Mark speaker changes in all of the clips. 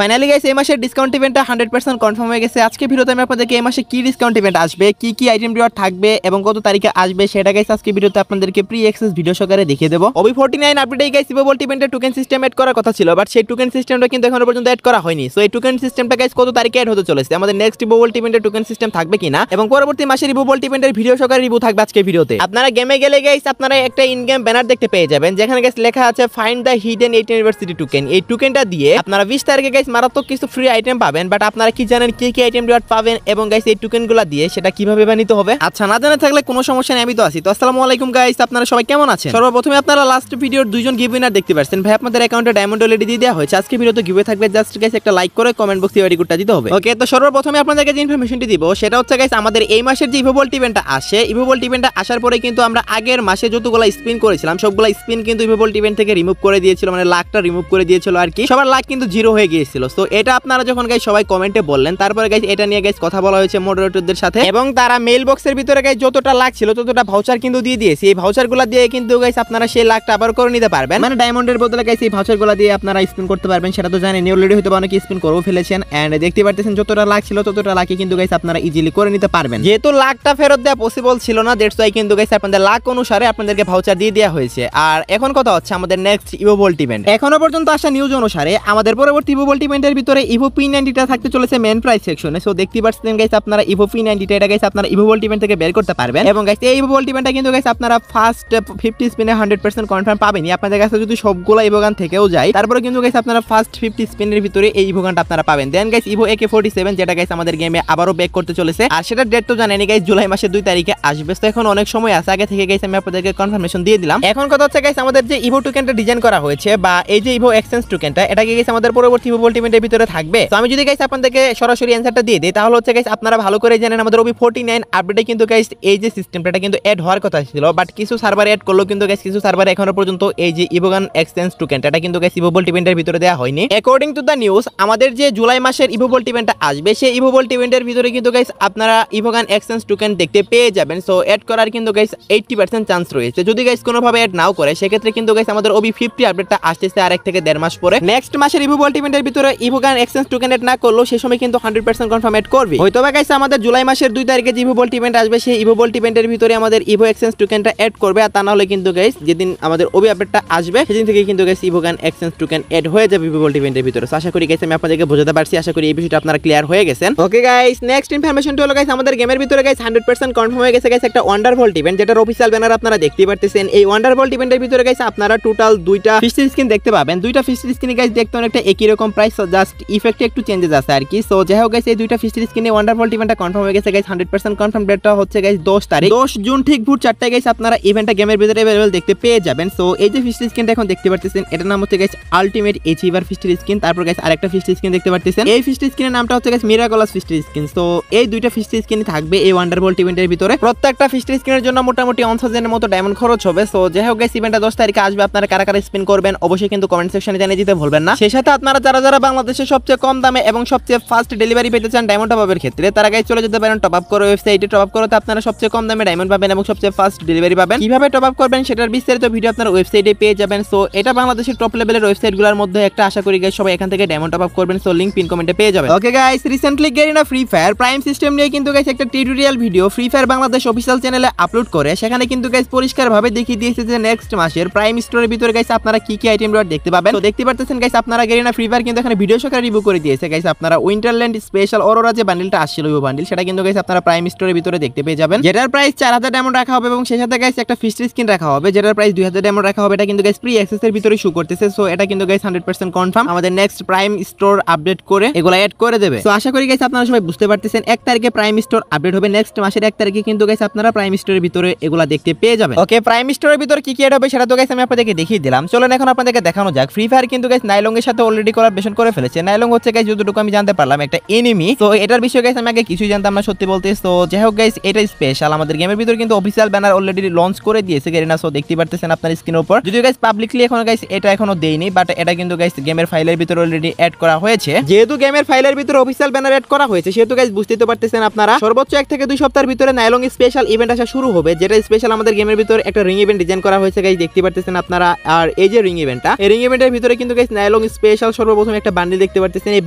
Speaker 1: Finally guys এই মাসের discount ইভেন্টটা 100% কনফার্ম হয়ে গেছে। আজকে ভিডিওতে আমি আপনাদেরকে এই মাসে কি ডিসকাউন্ট ইভেন্ট আসবে, কি আইটেম রিওয়ার্ড থাকবে এবং কত তারিখে আসবে সেটা গাইস আজকে ভিডিওতে আপনাদেরকে প্রি অ্যাক্সেস ভিডিও সহকারে দেখিয়ে দেব। OB49 আপডেটে গাইস ইভোল্ট ইভেন্টের টোকেন সিস্টেম এড করার কথা ছিল, বাট সেই টোকেন সিস্টেমটা কিন্তু এখনো পর্যন্ত এড করা হয়নি। সো এই টোকেন সিস্টেমটা গাইস কত তারিখে এড হতে চলেছে, আমাদের নেক্সট ইভোল্ট ইভেন্টের টোকেন সিস্টেম থাকবে কিনা এবং পরবর্তী মাসের ইভোল্ট ইভেন্টের ভিডিও সহকারে রিভিউ থাকবে আজকে ভিডিওতে। আপনারা গেমে গেলে গাইস আপনারা একটা ইন গেম ব্যানার দেখতে পেয়ে যাবেন, যেখানে গাইস লেখা আছে find the hidden 8 university token. এই টোকেনটা দিয়ে আপনারা 20 তারিখে গাইস মারাত্মক কিছু ফ্রি আইটেম পাবেন, বাট আপনারা কি জানেন কি আইটেম রিওয়ার্ড পাবেন এবং গাইস এই টোকেনগুলো দিয়ে সেটা কিভাবে বানাতে হবে? আচ্ছা, না জানা থাকলে কোনো সমস্যা নেই, আমি তো আছি। তো আসসালামু আলাইকুম গাইস, আপনারা সবাই কেমন আছেন? সর্বপ্রথমে আপনারা লাস্ট ভিডিওর দুইজন গিভ উইনার দেখতে পাচ্ছেন। ভাই আপনাদের অ্যাকাউন্টে ডায়মন্ড অলরেডি দিয়ে দেওয়া হয়েছে। আজকে ভিডিওতে গিভওয়ে থাকবে, জাস্ট গাইস একটা লাইক করে কমেন্ট বক্সে ইউআইডি কোডটা দিতে হবে। ওকে, তো সর্বপ্রথমে আপনাদেরকে যে ইনফরমেশনটি দিব সেটা হচ্ছে গাইস আমাদের এই মাসের যে ইভোল্ট ইভেন্টটা আসে, ইভোল্ট ইভেন্টটা আসার পরে কিন্তু আমরা আগের মাসে যতগুলো স্পিন করেছিলাম সবগুলো স্পিন কিন্তু ইভোল্ট ইভেন্ট থেকে রিমুভ করে দিয়েছিল, মানে লাখটা রিমুভ করে দিয়েছিল আর কি। সবার লাখ কিন্তু জিরো হয়ে গিয়েছিল। সো এটা আপনারা যখন গাইস সবাই কমেন্টে বললেন, তারপরে গাইস এটা নিয়ে গাইস কথা বলা হয়েছে মডারেটরদের সাথে এবং তারা মেইল বক্সের ভিতরে গাইস যতটা লাখ ছিল ততটা ভাউচার কিন্তু দিয়ে দিয়েছে। এই ভাউচারগুলো দিয়ে কিন্তু গাইস আপনারা সেই লাখটা আবার করে নিতে পারবেন, মানে ডায়মন্ডের বদলে গাইস এই ভাউচারগুলো দিয়ে আপনারা স্পিন করতে পারবেন। সেটা তো জানেন, অলরেডি হয়তো অনেকে স্পিন করেও ফেলেছেন এন্ড দেখতে পারতেছেন যতটা লাখ ছিল ততটা লাখই কিন্তু গাইস আপনারা ইজিলি করে নিতে পারবেন। যেহেতু লাখটা ফেরত দেওয়া পসিবল ছিল না, দ্যাটস ওয়াই কিন্তু গাইস আপনাদের লাখ অনুসারে আপনাদেরকে ভাউচার দিয়ে দেওয়া হয়েছে। আর এখন কথা হচ্ছে আমাদের নেক্সট ইভোল্ট ইভেন্ট। এখনো পর্যন্ত আসা নিউজ অনুসারে আমাদের পরবর্তী ইভোল্ট ইভেন্টের ভিতরে ইভো P90টা থাকতে চলেছে মেন প্রাইস সেকশনে। সো দেখতে পাচ্ছেন গাইস আপনারা ইভো P90টা এটা গাইস আপনারা ইভোল্ট ইভেন্ট থেকে বের করতে পারবেন এবং গাইস এই ইভোল্ট ইভেন্টটা কিন্তু গাইস আপনারা ফার্স্ট 50 স্পিনে 100% কনফার্ম পাবেনই। আপনাদের কাছে যদি সবগুলো ইভোগান থেকেও যায় তারপরে কিন্তু গাইস আপনারা ফার্স্ট 50 স্পিনের ভিতরে এই ইভোগানটা আপনারা পাবেন। দেন গাইস ইভো AK47 যেটা গাইস আমাদের গেমে আবারও ব্যাক করতে চলেছে, আর সেটা ডেট তো জানেনই গাইস জুলাই মাসের 2 তারিখে আসবে। তো এখন অনেক সময় আছে, আগে থেকে গাইস আমি আপনাদেরকে কনফার্মেশন দিয়ে দিলাম। এখন কথা হচ্ছে গাইস আমাদের যে ইভো টোকেনটা ডিজাইন করা হয়েছে বা এই যে ইভো এক্সচেঞ্জ টোকেনটা এটা কি গাইস আমাদের পরবর্তী ইভোল্ট ইভেন্টের ভিতরে থাকবে? তো আমি যদি গাইস আপনাদেরকে সরাসরি অ্যানসারটা দিয়ে দেই তাহলে হচ্ছে গাইস আপনারা ভালো করে জানেন আমাদের OB49 আপডেটে কিন্তু গাইস এই যে সিস্টেমটা কিন্তু এড হওয়ার কথা ছিল, বাট কিছু সার্ভারে এড করলো কিন্তু গাইস কিছু সার্ভারে এখনো পর্যন্ত এই যে ইভোগান এক্সচেঞ্জ টোকেনটা এটা কিন্তু গাইস ইভোল্ট ইভেন্টের ভিতরে দেওয়া হয়নি। অ্যাকর্ডিং টু দা নিউজ আমাদের যে জুলাই মাসের ইভোল্ট ইভেন্টটা আসবে সেই ইভোল্ট ইভেন্টের ভিতরে কিন্তু গাইস আপনারা ইভোগান এক্সচেঞ্জ টোকেন দেখতে পেয়ে যাবেন। সো এড করার কিন্তু গাইস 80% চান্স রয়েছে। যদি গাইস কোনোভাবে এড নাও করে সেক্ষেত্রে কিন্তু গাইস আমাদের OB50 আপডেটটা আসতেছে আর 1 থেকে 1.5 মাস পরে। নেক্সট মাসের ইভোল্ট ইভেন্টের ভিতরে ইভোগান এক্সচেঞ্জ টোকেন এড না করলো সেই সময় কিন্তু 100% কনফার্ম এড করবে। হয়তোবা গাইস আমাদের জুলাই মাসের 2 তারিখে যে ইভোল্ট ইভেন্ট আসবে সেই ইভোল্ট ইভেন্টের ভিতরে আমাদের ইভো এক্সচেঞ্জ টোকেনটা এড করবে, আর তা না হলে কিন্তু গাইস যেদিন আমাদের ওবি আপডেটটা আসবে সেদিন থেকে কিন্তু গাইস ইভোগান এক্সচেঞ্জ টোকেন এড হয়ে যাবে ইভোল্ট ইভেন্টের ভিতরে। আশা করি গাইস আমি আপনাদেরকে বোঝাতে পারছি, আশা করি এই বিষয়টা আপনারা ক্লিয়ার হয়ে গেছেন। ওকে গাইস, নেক্সট ইনফরমেশনটা হলো গাইস আমাদের গেমের ভিতরে গাইস 100% কনফার্ম হয়ে গেছে গাইস একটা ওয়ান্ডারভল্ট ইভেন্ট, যেটার অফিশিয়াল ব্যানার আপনারা দেখতে পারতেছেন। এই ওয়ান্ডারভল্ট ইভেন্টের ভিতরে গাইস আপনারা টোটাল 2টা ফিস্ট স্কিন দেখতে পাবেন। 2টা ফিস্ট স্কিন গাইস দেখতে অনেকটা একই রকম প্রাইস, জাস্ট ইফেক্টে একটু চেঞ্জেস আছে আর কি। সো যাই হোক গাইস এই 2টা ফিস্ট স্কিনে ওয়ান্ডারভল্ট ইভেন্টটা কনফার্ম হয়ে গেছে গাইস 100% কনফার্ম। ডেটটা হচ্ছে গাইস 10 তারিখ 10 জুন ঠিক ভোর 4টায় গাইস আপনারা ইভেন্টটা গেমের ভিতরে अवेलेबल দেখতে পেয়ে যাবেন। সো এই যে ফিস্ট স্কিনটা এখন দেখতে পারতেছেন এটার নাম হচ্ছে guys ultimate achiever fist skin. তারপর গাইস আরেকটা ফিস্ট স্কিন দেখতে পারতেছেন, এই ফিস্ট স্কিনের নামটা হচ্ছে guys miraculous fist skin. So এই 2টা ফিস্ট স্কিন থাকবে এই ওয়ান্ডারভল্ট ইভেন্টের ভিতরে। প্রত্যেকটা ফিস্ট স্কিনের জন্য মোটামুটি 1000 এর মতো ডায়মন্ড খরচ হবে। সো যাই হোক গাইস ইভেন্টটা 10 তারিখে আসবে, আপনারা কারা কারা স্পিন করবেন অবশ্যই কিন্তু কমেন্ট সেকশনে জানিয়ে দিতে ভুলবেন না। সেই সাথে আপনারা যারা বাংলাদেশের সবচেয়ে কম দামে এবং সবচেয়ে ফাস্ট ডেলিভারি পেতে চান ডায়মন্ড টপ আপের ক্ষেত্রে, তারা গাইস চলে যেতে পারেন টপ আপ করে ওয়েবসাইটে। টপ আপ করতে আপনারা সবচেয়ে কম দামে ডায়মন্ড পাবেন এবং সবচেয়ে ফাস্ট ডেলিভারি পাবেন। কিভাবে টপ আপ করবেন সেটার বিস্তারিত ভিডিও আপনারা ওয়েবসাইটে পেয়ে যাবেন। সো এটা বাংলাদেশের টপ লেভেলের ওয়েবসাইটগুলোর মধ্যে একটা, আশা করি গাইস সবাই এখান থেকে ডায়মন্ড টপ আপ করবেন। সো লিংক পিন কমেন্টে পেয়ে যাবেন। Okay guys, recently Garena free fire prime system নিয়ে কিন্তু গাইস একটা tutorial video free fire Bangladesh official চ্যানেলে আপলোড করে সেখানে কিন্তু গাইস পরিষ্কারভাবে দেখিয়ে দিয়েছে যে নেক্সট মাসের প্রাইম স্টোরের ভিতরে গাইস আপনারা কি আইটেম রিওয়ার্ড দেখতে পাবেন। তো দেখতে পারতেছেন গাইস আপনারা গেরিনা ফ্রি ফায়ার কিন্তু এখানে ভিডিও সহকারে রিভিউ করে দিয়েছে গাইস। আপনারা উইন্টারল্যান্ড স্পেশাল অরোরা যে বান্ডেলটা আসছিল ওই বান্ডেল সেটা কিন্তু গাইস আপনারা প্রাইম স্টোরের ভিতরে দেখতে পেয়ে যাবেন, যেটার প্রাইস 4000 ডায়মন্ড রাখা হবে এবং সেই সাথে গাইস একটা ফিস্ট স্কিন রাখা হবে যেটার প্রাইস 2000 ডায়মন্ড রাখা হবে। এটা কিন্তু গাইস প্রি অ্যাক্সেস এর ভিতরে শো করতেছে। সো এটা কিন্তু গাইস 100% কনফার্ম আমাদের নেক্সট প্রাইম স্টোর আপডেট করে এগুলা এড করে দেবে। সো আশা করি গাইস আপনারা সবাই বুঝতে পারতেছেন 1 তারিখে প্রাইম স্টোর আপডেট হবে, নেক্সট মাসের 1 তারিখে কিন্তু গাইস আপনারা প্রাইম স্টোরের ভিতরে এগুলা দেখতে পেয়ে যাবেন। ওকে, প্রাইম স্টোরের ভিতরে কি এড হবে সেটা তো গাইস আমি আপনাদেরকে দেখিয়ে দিলাম। চলুন এখন আপনাদেরকে দেখানো যাক। ফ্রি ফায়ার কিন্তু গাইস নাইলং এর সাথে অলরেডি কোলাবোরেশন করে ফেলেছে। নাইলং হচ্ছে গাইস যতটুকু আমি জানতে পারলাম একটা এনিমি। তো এটার বিষয়ে গাইস আমি আগে কিছুই জানতাম না সত্যি বলতে। সো যাই হোক গাইস এটা স্পেশাল আমাদের গেমের ভিতরে কিন্তু অফিশিয়াল ব্যানার অলরেডি লঞ্চ করে দিয়েছে গেরিনা। সো দেখতে পারতেছেন আপনার স্ক্রিনের উপর, যদিও গাইস পাবলিকলি এখন গাইস এটা এখনো দেয়নি, বাট এটা কিন্তু গাইস গেমের ফাইলের ভিতরে অলরেডি এড করা হয়েছে। যেহেতু গেমের ফাইলের ভিতরে অফিশিয়াল ব্যানার এড করা হয়েছে সেহেতু গাইস বুঝতেই তো পারতেছেন আপনারা সর্বোচ্চ 1 থেকে 2 সপ্তাহের ভিতরে নাইলং স্পেশাল ইভেন্ট আসা শুরু হবে, যেটা স্পেশাল আমাদের গেমের ভিতরে একটা রিং ইভেন্ট ডিজাইন করা হয়েছে গাইস দেখতে পারতেছেন আপনারা। আর এই যে রিং ইভেন্টটা, এই রিং ইভেন্টের ভিতরে কিন্তু গাইস নাইলং স্পেশাল সর্বপ্রথম একটা বান্ডিল দেখতে পারতেছেন, এই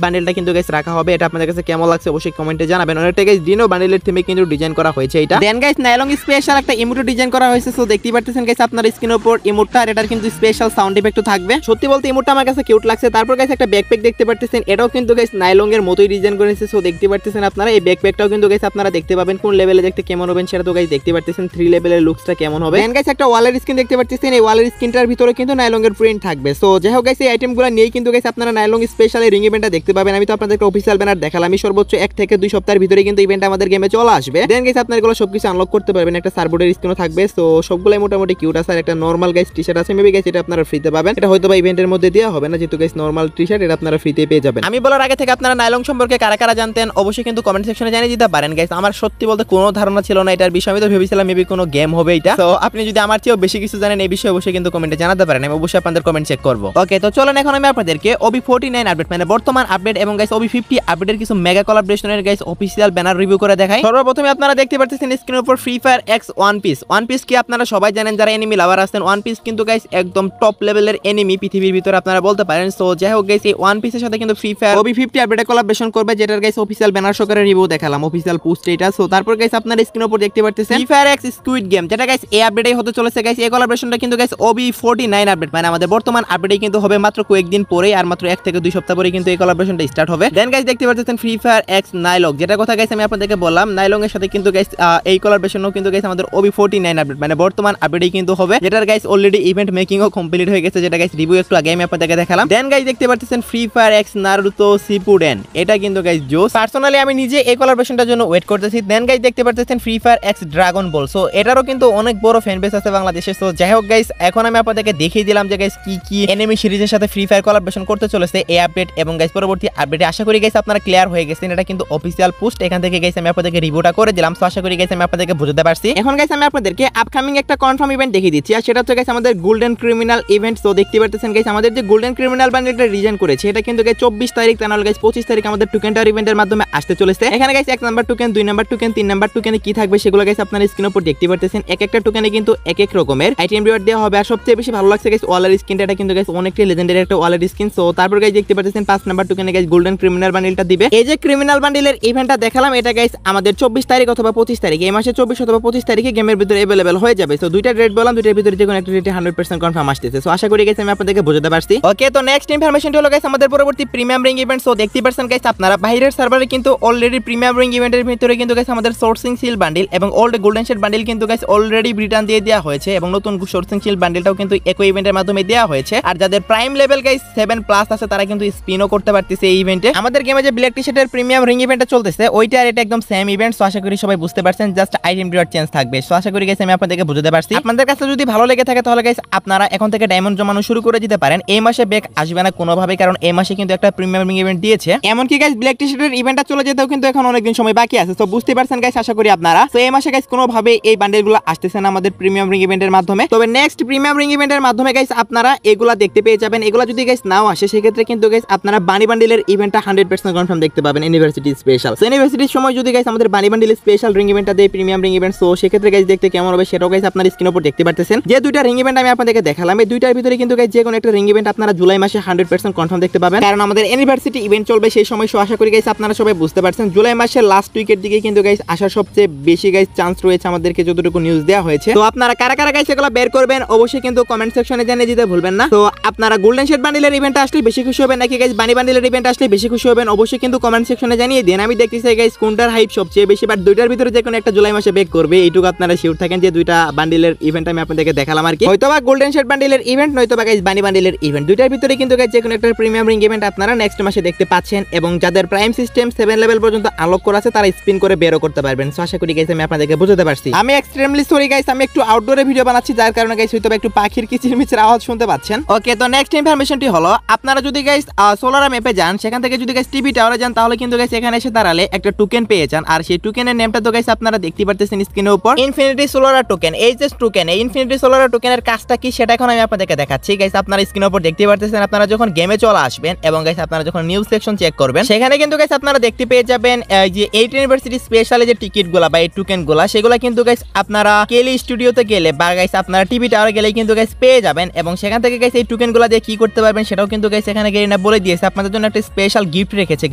Speaker 1: বান্ডিলটা কিন্তু গাইস রাখা হবে। এটা আপনাদের কাছে কেমন লাগছে অবশ্যই কমেন্টে জানাবেন। অনেকটা গাইস ডিনো বান্ডিলের থিমে কিন্তু ডিজাইন করা হয়েছে এটা। দেন গাইস নাইলং স্পেশাল একটা ইমোট ডিজাইন করা হয়েছে। সো দেখতে পারতেছেন গাইস আপনার স্ক্রিনের উপর ইমোটটা, আর এটার কিন্তু স্পেশাল সাউন্ড ইফেক্টও থাকবে। সত্যি বলতে ইমোটটা আমার কাছে কিউট লাগছে। তারপর গাইস একটা ব্যাকপ্যাক দেখতে পারতেছেন, এটাও কিন্তু গাইস নাইলং এর মতোই ডিজাইন করেছে। সো দেখতে পারতেছেন আপনারা এই ব্যাকপ্যাকটাও কিন্তু গাইস আপনারা দেখতে পাবেন কোন লেভেলে দেখতে কেমন হবে সেটা তো গাইস দেখতে পারতেছেন 3 লেভেলের লুকসটা কেমন হবে। দেন গাইস একটা ওয়ালের স্ক্রিন দেখতে পারতেছেন, এই ওয়ালের স্ক্রিনটার ভিতরে কিন্তু নাইলং এর প্রিন্ট থাকবে। সো যাই হোক গাইস এই আইটেমগুলো নিয়েই কিন্তু গাইস আপনারা নাইলং স্পেশাল এই রিং ইভেন্টটা দেখতে পাবেন। আমি তো আপনাদেরকে অফিশিয়াল ব্যানার দেখালাম, আমি সর্বোচ্চ 1 থেকে 2 সপ্তাহের ভিতরে কিন্তু ইভেন্ট আমাদের গেমে চলে আসবে। দেন গাইস আপনারা এগুলো সবকিছু আনলক করতে পারবেন, একটা সার্বোর্ডের স্ক্রিনও থাকবে। সো সবগুলাই মোটামুটি কিউট আছে। আর একটা নরমাল গাইস টি-শার্ট আছে, মেবি গাইস এটা আপনারা ফ্রিতে পাবেন। এটা হয়তো বা ইভেন্টের মধ্যে দেওয়া হবে না, যেহেতু গাইস নরমাল টি-শার্ট, এটা আপনারা ফ্রিতে পেয়ে যাবেন। আমি বলার আগে থেকে আপনারা নাইলং সম্পর্কে কারা কারা জানতেন অবশ্যই কিন্তু কমেন্ট সেকশনে জানিয়ে দিতে পারেন গাইস। আমার সত্যি বলতে কোনো ধারণা ছিল না এটার বিষয়ে, আমি তো ভেবেছিলাম মেবি কোনো গেম হবে এটা। তো আপনি যদি আমার চেয়েও বেশি কিছু জানেন এই বিষয়ে অবশ্যই কিন্তু কমেন্টে জানাতে পারেন, আমি অবশ্যই আপনাদের কমেন্ট চেক করব। ওকে, তো চলেন এখন আমি আপনাদেরকে OB49 আপডেট মানে বর্তমান আপডেট এবং গাইস OB50 আপডেটের কিছু মেগা কোলাবরেশনের গাইস অফিশিয়াল ব্যানার রিভিউ করে দেখাই। সর্বপ্রথমে আপনারা দেখতে পাচ্ছেন স্ক্রিনের উপর Free Fire x One Piece. One Piece কি আপনারা সবাই জানেন যারা এনিমি লাভার আছেন, ওয়ান পিস কিন্তু গাইস একদম টপ লেভেলের এনিমি পৃথিবীর ভিতরে আপনারা বলতে পারেন। সো যাই হোক গাইস এই ওয়ান পিসের সাথে কিন্তু ফ্রি ফায়ার OB50 আপডেটে কোলাবরেশন করবে, যেটার গাইস অফিশিয়াল ব্যানার সহকারে রিভিউ দেখালাম, অফিশিয়াল পোস্ট এটা। সো তারপর গাইস আপনারা স্ক্রিনের উপর দেখতে পাচ্ছেন free Fire x squid game, যেটা গাইস এই আপডেটেই হতে চলেছে গাইস। এই কোলাবরেশনটা কিন্তু গাইস OB49 আপডেট মানে আমাদের বর্তমান আপডেটে কিন্তু হবে মাত্র কয়েকদিন পরেই, আর মাত্র 1 থেকে 2 সপ্তাহ পরে কিন্তু এই কোলাবরেশনটা স্টার্ট হবে। দেন গাইস দেখতে পাচ্ছেন ফ্রি ফায়ার এক্স নাইলং, যেটা কথা গাইস আমি আপনাদেরকে বললাম, নাইলং এর সাথে কিন্তু গাইস এই কোলাবরেশনও কিন্তু গাইস আমাদের OB49 আপডেট মানে বর্তমান আপডেটেই কিন্তু হবে, যেটার গাইস অলরেডি ইভেন্ট মেকিংও কমপ্লিট হয়ে গেছে, যেটা গাইস রিভিউ একটু আগে আমি আপনাদেরকে দেখালাম। দেন গাইস দেখতে পাচ্ছেন free Fire x Naruto Shippuden, এটা কিন্তু গাইস জোস। পার্সোনালি আমি নিজে এই কোলাবরেশনটার জন্য ওয়েট করতেছি। দেন গাইস দেখতে পাচ্ছেন ফ্রি ফায়ার এক্স ড্রাগন বল, সো এটারও কিন্তু অনেক বড় ফ্যান বেস আছে বাংলাদেশে। সো যাই হোক গাইস এখন আমি আপনাদেরকে দেখিয়ে দিলাম যে গাইস কি কি এনিমি সিরিজের সাথে ফ্রি ফায়ার কোলাবরেশন করতে চলেছে এই আপডেট এবং গাইস পরবর্তী আপডেটে। আশা করি গাইস আপনারা ক্লিয়ার হয়ে গেছেন, এটা কিন্তু অফিশিয়াল পোস্ট, এখান থেকে গাইস আমি আপনাদেরকে রিভিউটা করে দিলাম। সো আশা করি গাইস আমি আপনাদেরকে বুঝাতে পারছি। এখন গাইস আমি আপনাদেরকে আপকামিং একটা কনফার্ম ইভেন্ট দেখিয়ে দিচ্ছি, আর সেটা হচ্ছে গাইস আমাদের গোল্ডেন ক্রিমিনাল ইভেন্ট। সো দেখতে পাচ্ছেন গাইস আমাদের যে গোল্ডেন ক্রিমিনাল বান্ডেলটা ডিজাইন করেছে, এটা কিন্তু গাইস 24 তারিখ তাহলে গাইস 25 তারিখ আমাদের টোকেন টাওয়ার ইভেন্টের মাধ্যমে আসতে চলেছে। এখানে guys 1 number token, 2 number token, 3 number টোকেনে কি থাকবে সেগুলো গাইস আপনারা স্ক্রিনের উপর দেখতে পাচ্ছেন। এক একটা টোকেনে কিন্তু এক এক রকমের আইটেম রিওয়ার্ড দেওয়া হবে। আর সবচেয়ে বেশি ভালো লাগছে গাইস ওয়ালের স্কিনটা, এটা কিন্তু গাইস অনেকটাই লেজেন্ডারি একটা ওয়ালের স্কিন। সো তারপর গাইস দেখতে পাচ্ছেন 5 নাম্বার টোকেনে গাইস গোল্ডেন ক্রিমিনাল বান্ডেলটা দিবে। এই যে ক্রিমিনাল বান্ডেলের ইভেন্টটা দেখালাম, এটা গাইস আমাদের 24 তারিখ অথবা 25 তারিখ, এই মাসে 24 অথবা 25 তারিখে গেমের ভিতরে अवेलेबल হয়ে যাবে। সো দুইটা ডেট বললাম, দুইটার ভিতরে যে কোনো একটা ডেটে 100% কনফার্ম আসতেছে। সো আশা করি গাইস আমি আপনাদেরকে বুঝাতে পারছি। ওকে, তো নেক্সট ইনফরমেশনটা হলো গাইস আমাদের পরবর্তী প্রিমিয়াম রিং ইভেন্ট। সো দেখতে পাচ্ছেন গাইস আপনারা বাইরের সার্ভারে কিন্তু অলরেডি প্রিমিয়াম রিং ইভেন্টের ভিতরে কিন্তু গাইস আমাদের সোর্সিং সিল বান্ডেল এবং ওল্ড গোল্ডেন শেড বান্ডেল কিন্তু গাইস অলরেডি রিটার্ন দিয়ে দেওয়া হয়েছে, এবং নতুন সোর্সিং সিল বান্ডেলটাও কিন্তু একই ইভেন্টের মাধ্যমে দেওয়া হয়েছে। আর যাদের প্রাইম লেভেল গাইস 7+ আছে তারা কিন্তু স্পিনও করতে পারতেছে এই ইভেন্টে। আমাদের গেমে যে ব্ল্যাক টি-শার্টের প্রিমিয়াম রিং ইভেন্টটা চলতেছে ওইটা আর এটা একদম সেম ইভেন্ট। সো আশা করি সবাই বুঝতে পারছেন, জাস্ট আইটেম রিওয়ার্ড চেঞ্জ থাকবে। সো আশা করি গাইস আমি আপনাদেরকে বুঝাতে পারছি। আপনাদের কাছে যদি ভালো লেগে থাকে তাহলে গাইস আপনারা এখন থেকে ডায়মন্ড জমানো শুরু করে দিতে পারেন। এই মাসে ব্যাক আসবে না কোনোভাবে, কারণ এই মাসে কিন্তু একটা প্রিমিয়াম রিং ইভেন্ট দিয়েছে। এমনকি গাইস ব্ল্যাক টি-শার্টের ইভেন্টটা চলে যেতেও কিন্তু এখন অনেকদিন সময় বাকি আছে। তো বুঝতে পারছেন গাইস আশা করি আপনারা। তো এই মাসে গাইস কোনোভাবে এই বান্ডেলগুলো আসতেছে না আমাদের প্রিমিয়াম রিং ইভেন্টের মাধ্যমে। তবে নেক্সট প্রিমিয়াম রিং ইভেন্টের মাধ্যমে গাইস আপনারা এগুলা দেখতে পেয়ে যাবেন। এগুলা যদি গাইস নাও আসে সেক্ষেত্রে কিন্তু গাইস আপনারা বানি বান্ডেলের ইভেন্টটা 100% কনফার্ম দেখতে পাবেন ইউনিভার্সিটি স্পেশাল। সো ইউনিভার্সিটির সময় যদি গাইস আমাদের বানি বান্ডেল স্পেশাল রিং ইভেন্টটা দেয় প্রিমিয়াম রিং ইভেন্ট, সো সেক্ষেত্রে গাইস দেখতে কেমন হবে সেটাও গাইস আপনারা স্ক্রিনের উপর দেখতে পারতেছেন। যে দুইটা রিং ইভেন্ট আমি আপনাদেরকে দেখালাম, এই দুইটার ভিতরে কিন্তু গাইস যে কোনো একটা রিং ইভেন্ট আপনারা জুলাই মাসে 100% কনফার্ম দেখতে পাবেন, কারণ আমাদের ইউনিভার্সিটি ইভেন্ট চলবে সেই সময়। সো আশা করি গাইস আপনারা সবাই বুঝতে পারছেন জুলাই মাসের লাস্ট উইকের দিকে কিন্তু গাইস আসার সবচেয়ে বেশি গাইস চান্স রয়েছে আমাদেরকে যতটুকু নিউজ দেওয়া হয়েছে। তো আপনারা কারা কারা গাইস এগুলো বের করবেন অবশ্যই কিন্তু কমেন্ট সেকশনে জানিয়ে দিতে ভুলবেন না। তো আপনারা গোল্ডেন শেড বান্ডেলের ইভেন্ট আসলে বেশি খুশি হবেন নাকি গাইস বানি বান্ডেলের ইভেন্ট আসলে বেশি খুশি হবেন অবশ্যই কিন্তু কমেন্ট সেকশনে জানিয়ে দিন। আমি দেখতে চাই গাইস কোনটার হাইপ সবচেয়ে বেশি, বাট দুইটার ভিতরে যে কোনো একটা জুলাই মাসে বেক করবে এইটুকু আপনারা শিওর থাকেন যে দুইটা বান্ডেলের ইভেন্ট আমি আপনাদেরকে দেখালাম আর কি। হয়তোবা গোল্ডেন শেড বান্ডেলের ইভেন্ট নয়তোবা গাইস বানি বান্ডেলের ইভেন্ট, দুইটার ভিতরে কিন্তু গাইস যে কোনো একটা প্রিমিয়াম রিং ইভেন্ট আপনারা নেক্সট মাসে দেখতে পাচ্ছেন, এবং যাদের প্রাইম সিস্টেম 7 লেভেল পর্যন্ত আনলক করা আছে তারা স্পিন করে বেরও করতে পারবেন। সো আশা করি গাইস আমি আপনাদেরকে বুঝাতে পারছি। আমি এক্সট্রিমলি সরি গাইস, আমি একটু আউটডোরে ভিডিও বানাচ্ছি যার কারণে গাইস হয়তোবা একটু পাখির কিচিরমিচির আওয়াজ শুনতে পাচ্ছেন। ওকে, তো নেক্সট ইনফরমেশনটি হলো আপনারা যদি গাইস সোলারা ম্যাপে যান, সেখান থেকে যদি গাইস টিভি টাওয়ারে যান তাহলে কিন্তু গাইস এখানে এসে দাঁড়ালে একটা টোকেন পেয়ে যান। আর সেই টোকেনের নেমটা তো গাইস আপনারা দেখতে পারতেছেন স্ক্রিনের উপর, ইনফিনিটি সোলারা টোকেন, এইচএস টোকেন। এই ইনফিনিটি সোলারা টোকেনের কাজটা কি সেটা এখন আমি আপনাদেরকে দেখাচ্ছি গাইস। আপনারা স্ক্রিনের উপর দেখতে পারতেছেন, আপনারা যখন গেমে চলে আসবেন এবং গাইস আপনারা যখন নিউজ সেকশন চেক করবেন সেখানে কিন্তু গাইস আপনারা দেখতে পেয়ে যাবেন যে 8 ইউনিভার্সিটি স্পেশাল যে টিকিটগুলো বা এই টোকেনগুলো সেগুলো কিন্তু গাইস আপনারা কেলি স্টুডিওতে গেলে বা গাইস আপনারা টিভি টাওয়ারে গেলে কিন্তু গাইস পেয়ে যাবেন, এবং সেখান থেকে গাইস এই টোকেনগুলো দিয়ে কি করতে পারবেন সেটাও কিন্তু গাইস এখানে গিয়ে গেরিনা বলে দিয়েছে আপনাদের জন্য একটা স্পেশাল গিফট রেখেছে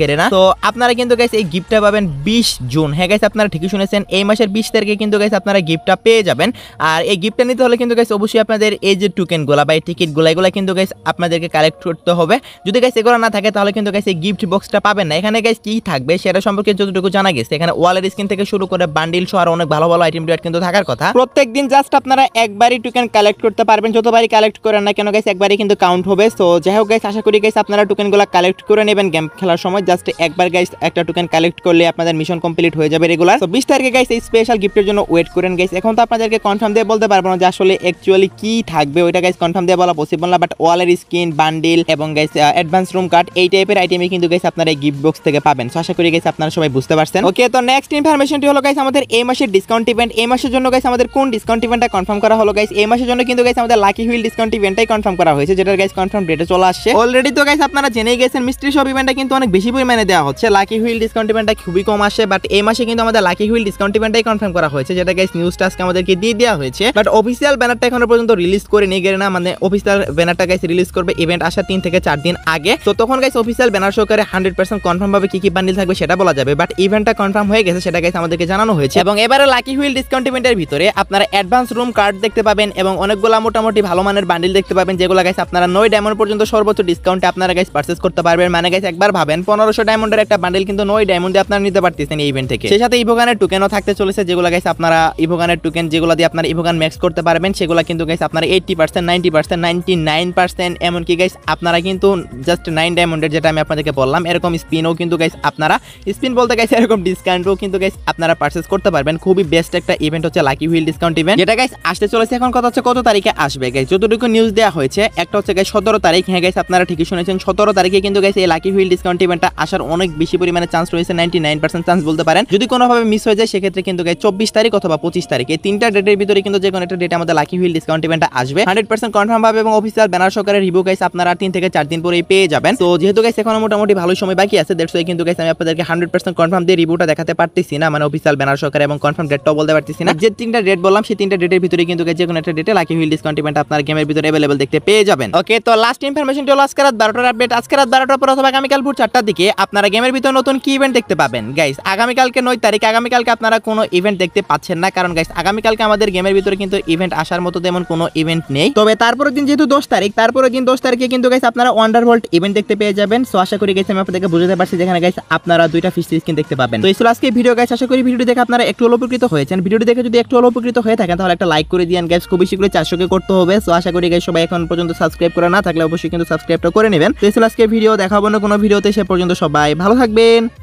Speaker 1: গেরিনা। তো আপনারা কিন্তু গাইস এই গিফটটা পাবেন 20 জুন। হ্যাঁ গাইস, আপনারা ঠিকই শুনেছেন, এই মাসের 20 তারিখে কিন্তু গাইস আপনারা গিফটটা পেয়ে যাবেন। আর এই গিফটটা নিতে হলে কিন্তু গাইস অবশ্যই আপনাদের এই যে টোকেনগুলো বা এই টিকিটগুলো এগুলো কিন্তু গাইস আপনাদেরকে কালেক্ট করতে হবে। যদি গাইস এগুলো না থাকে তাহলে কিন্তু গাইস এই গিফট বক্সটা পাবেন না। এখানে গাইস কি থাকবে সেটা সম্পর্কে যতটুকু জানা গেছে, এখানে ওয়ালেট স্কিন থেকে শুরু করে বান্ডিল সহ আর অনেক ভালো ভালো আইটেম রিওয়ার্ড কিন্তু থাকার কথা। প্রত্যেকদিন জাস্ট আপনারা একবারই টোকেন কালেক্ট করতে পারবেন, যতবারই কালেক্ট করেন না কেন গাইস একবারই কিন্তু কাউন্ট হবে। সো যাই হোক গাইস, আশা করি গাইস আপনারা টোকেনগুলো কালেক্ট করে নেবেন গেম খেলার সময়। জাস্ট একবার গাইস একটা টোকেন কালেক্ট করলে আপনাদের মিশন কমপ্লিট হয়ে যাবে রেগুলার। তো 20 তারিখে গাইস এই স্পেশাল গিফটের জন্য ওয়েট করেন গাইস। এখন তো আপনাদেরকে কনফার্ম দিয়ে বলতে পারবো না যে আসলে অ্যাকচুয়ালি কি থাকবে, ওইটা গাইস কনফার্ম দিয়ে বলা পসিবল না। বাট ওয়ালের স্কিন, বান্ডিল এবং গাইস অ্যাডভান্স রুম কার্ড এই টাইপের আইটেমই কিন্তু গাইস আপনারা এই গিফট বক্স থেকে পাবেন। সো আশা করি গাইস আপনারা সবাই বুঝতে পারছেন। ওকে, তো নেক্সট ইনফরমেশনটি হলো গাইস আমাদের এই মাসের ডিসকাউন্ট ইভেন্ট। এই মাসের জন্য গাইস আমাদের কোন ডিসকাউন্ট ইভেন্টটা কনফার্ম করা হলো গাইস? এই মাসের জন্য কিন্তু গাইস আমাদের লাকি হুইল ডিসকাউন্ট ইভেন্টটাই কনফার্ম করা হয়েছে, যেটার গাইস কনফার্ম ডেটে চলে আসছে অলরেডি। তো গাইস আপনারা জেনেই গেছেন মিস্ট্রি শপ ইভেন্টটা কিন্তু অনেক বেশি পরিমাণে দেওয়া হচ্ছে, লাকি হুইল ডিসকাউন্ট ইভেন্টটা খুবই কম আসে। বাট এই মাসে কিন্তু আমাদের লাকি হুইল ডিসকাউন্ট ইভেন্টটাই কনফার্ম করা হয়েছে, যেটা গাইস নিউজটা আজকে আমাদেরকে দিয়ে দেওয়া হয়েছে। বাট অফিসিয়াল ব্যানারটা এখনো পর্যন্ত রিলিজ করে নিয়ে গেলে না, মানে অফিসিয়াল ব্যানারটা গাইস রিলিজ করবে ইভেন্ট আসার 3 থেকে 4 দিন আগে। তো তখন গাইস অফিসিয়াল ব্যানার সহকারে 100% কনফার্ম ভাবে কি কি বান্ডিল থাকবে সেটা বলা যাবে। বাট ইভেন্টটা কনফার্ম হয়ে গেছে, সেটা গাইস আমাদেরকে জানানো হয়েছে। এবং এবারে লাকি হুইল ডিসকাউন্ট ইভেন্টের ভিতরে আপনারা অ্যাডভান্স রুম কার্ড দেখতে পাবেন এবং অনেকগুলো মোটামুটি ভালো মানের বান্ডিল দেখতে পাবেন, যেগুলো গাইস আপনারা 9 ডায়মন্ড পর্যন্ত সর্বোচ্চ ডিসকাউন্টে আপনারা গাইস পারচেজ করতে পারবেন। মানে গাইস একবার ভাবেন 1500 ডায়মন্ডের একটা বান্ডিল কিন্তু 9 ডায়মন্ডে আপনারা নিতে পারতেছেন এই ইভেন্ট থেকে। সেই সাথে ইভোগানের টোকেনও থাকতে চলেছে, যেগুলো গাইস আপনারা ইভোগানের টোকেন যেগুলো দিয়ে আপনারা ইভোগান ম্যাক্স করতে পারবেন, সেগুলো কিন্তু গাইস আপনারা 80%, 90%, 99% এমনকি গাইস আপনারা কিন্তু জাস্ট 9 ডায়মন্ডের যেটা আমি আপনাদেরকে বললাম এরকম স্পিনও কিন্তু গাইস আপনারা স্পিন বলতে গাইস এরকম ডিসকাউন্টও কিন্তু গাইস আপনারা পারচেজ করতে পারবেন। খুবই বেস্ট একটা ইভেন্ট হচ্ছে লাকি হুইল ডিসকাউন্ট ইভেন্ট, যেটা গাইস আসতে চলেছে। এখন কথা হচ্ছে কত তারিখে আসবে গাইস? যতটুকু নিউজ দেওয়া হয়েছে একটা হচ্ছে গাইস 17 তারিখ। হ্যাঁ গাইস আপনারা ঠিকই শুনেছেন, 17 তারিখে কিন্তু গাইস এই লাকি হুইল ডিসকাউন্ট ইভেন্টটা আসার অনেক বেশি পরিমাণে চান্স রয়েছে, 99% চান্স বলতে পারেন। যদি কোনোভাবে মিস হয়ে যায় সেক্ষেত্রে কিন্তু গাইস 24 তারিখ অথবা 25 তারিখ এই তিনটা ডেটের ভিতরে কিন্তু যে কোনো একটা ডেটে আমাদের লাকি হুইল ডিসকাউন্ট ইভেন্টটা আসবে 100% কনফার্ম ভাবে এবং অফিসিয়াল ব্যানার সহকারে রিভিউ গাইস আপনারা 3 থেকে 4 দিন পরেই পেয়ে যাবেন। তো যেহেতু গাইস এখন মোটামুটি ভালো সময় বাকি আছে, দ্যাটস ওয়াই কিন্তু গাইস আমি আপনাদেরকে 100% কনফার্ম দিয়ে রিভিউটা দেখাতে পারতেছি না, মানে অফিসিয়াল ব্যানার সহকারে এবং কনফার্ম ডেটটাও বলতে পারতেছি না। যে তিনটা ডেট বললাম সেই তিনটা ডেটের ভিতরে কিন্তু গাইস যে কোনো একটা ডেটে লাকি হুইল ডিসকাউন্ট ইভেন্ট আপনার গেমের ভিতরে अवेलेबल দেখতে পেয়ে যাবেন। ওকে, তো লাস্ট ইনফরমেশনটি হলো আজকে রাত 12টার আপডেট। আজকে রাত 12টার পর অথবা আগামীকাল ভোর 4টার দিকে আপনারা গেমের ভিতরে নতুন কি ইভেন্ট দেখতে পাবেন গাইস। আগামীকালকে 9 তারিখ, আগামীকালকে আপনারা কোনো ইভেন্ট দেখতে পাচ্ছেন না, কারণ গাইস আগামীকালকে আমাদের গেমের ভিতরে কিন্তু ইভেন্ট আসার মতো তেমন কোনো ইভেন্ট নেই। তবে তারপরের দিন যেহেতু 10 তারিখ, তারপরের দিন 10 তারিখে কিন্তু গাইস আপনারা ওয়ান্ডারওয়ার্ল্ড ইভেন্ট দেখতে পেয়ে যাবেন। সো আশা করি গাইস আমি আপনাদেরকে বুঝাতে পারছি, যেখানে গাইস আপনারা দুইটা ফিস্ট স্কিন দেখতে পাবেন। তো এই ছিল আজকে ভিডিও গাইস। আশা করি ভিডিওটি দেখে আপনারা একটু উপকৃত হয়েছেন। ভিডিওটি দেখে যদি একটু উপকৃত হয়ে থাকেন তাহলে একটা লাইক করে দিয়েন গাইস, খুবই শীঘ্রই 400 কে করতে হবে। সো আশা করি গাইস সবাই এখন পর্যন্ত সাবস্ক্রাইব করা না থাকলে অবশ্যই কিন্তু সাবস্ক্রাইবটা করে নেবেন। তো এই ছিল আজকে ভিডিও, দেখা হবে না কোনো ভিডিওতে, সে পর্যন্ত সবাই ভালো থাকবেন।